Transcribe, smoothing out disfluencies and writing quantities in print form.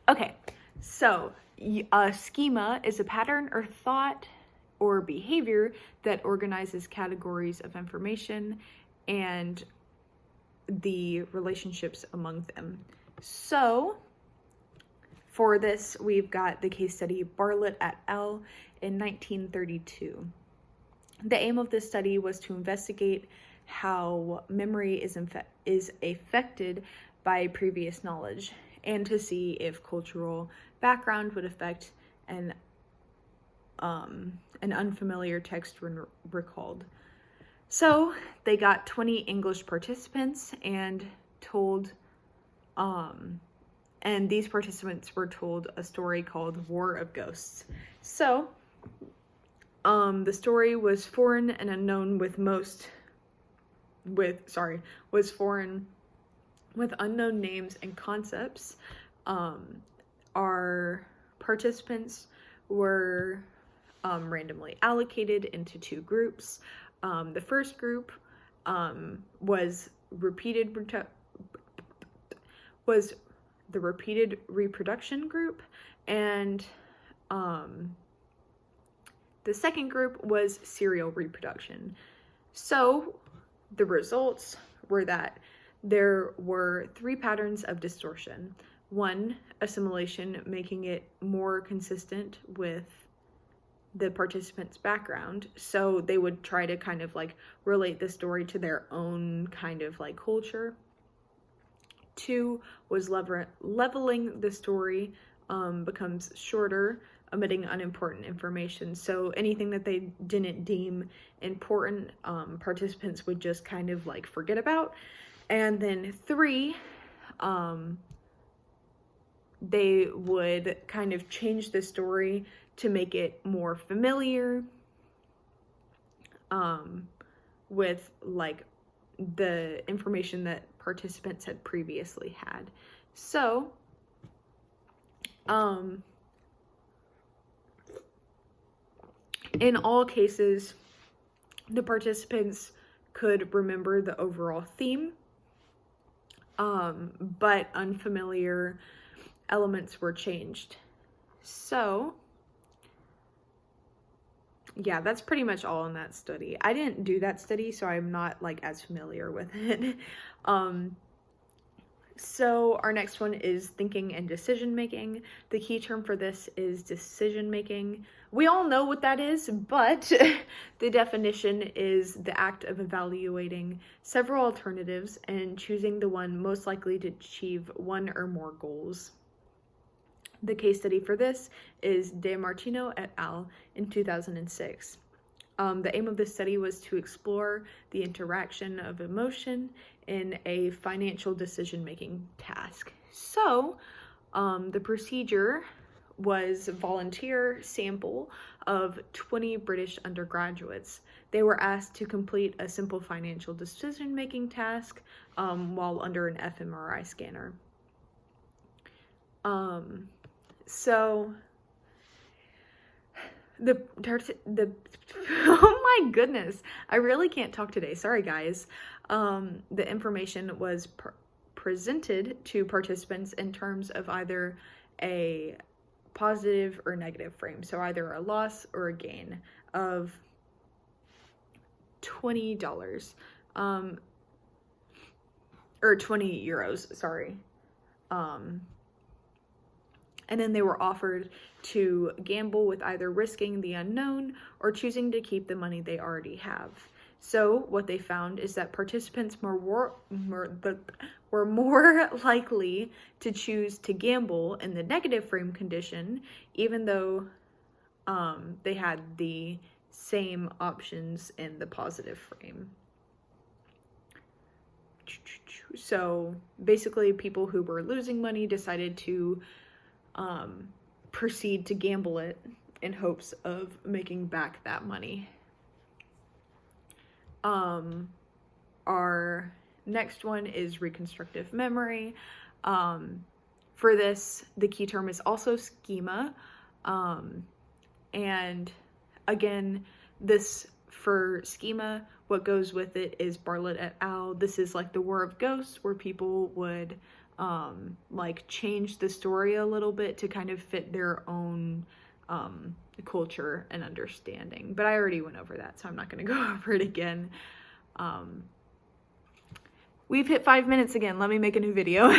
Okay, so a schema is a pattern or thought or behavior that organizes categories of information and the relationships among them. So, for this, we've got the case study Bartlett et al. In 1932. The aim of this study was to investigate how memory is affected by previous knowledge and to see if cultural background would affect an unfamiliar text when recalled. So they got 20 English participants and and these participants were told a story called War of Ghosts. So the story was foreign and unknown was foreign with unknown names and concepts. Our participants were randomly allocated into two groups. The first group was the repeated reproduction group, and the second group was serial reproduction. So the results were that there were 3 patterns of distortion. 1, assimilation, making it more consistent with the participant's background. So they would try to kind of like relate the story to their own kind of like culture. 2 was leveling the story becomes shorter, omitting unimportant information. So anything that they didn't deem important, participants would just kind of like forget about. And then 3, they would kind of change the story to make it more familiar with like the information that participants had previously had. So in all cases, the participants could remember the overall theme, but unfamiliar elements were changed. So yeah, that's pretty much all in that study. I didn't do that study, so I'm not like as familiar with it. So our next one is thinking and decision making. The key term for this is decision making. We all know what that is, but the definition is the act of evaluating several alternatives and choosing the one most likely to achieve one or more goals. The case study for this is De Martino et al. In 2006. The aim of this study was to explore the interaction of emotion in a financial decision-making task. So, the procedure was a volunteer sample of 20 British undergraduates. They were asked to complete a simple financial decision-making task while under an fMRI scanner. So oh my goodness, I really can't talk today. Sorry, guys. The information was presented to participants in terms of either a positive or negative frame. So either a loss or a gain of $20, or 20 euros, sorry. And then they were offered to gamble with either risking the unknown or choosing to keep the money they already have. So what they found is that participants were more likely to choose to gamble in the negative frame condition, even though they had the same options in the positive frame. So basically, people who were losing money decided to proceed to gamble it in hopes of making back that money. Our next one is reconstructive memory. For this, the key term is also schema. And again, this for schema, what goes with it is Bartlett et al. This is like the War of Ghosts, where people would like change the story a little bit to kind of fit their own culture and understanding. But I already went over that, so I'm not going to go over it again. We've hit 5 minutes again. Let me make a new video.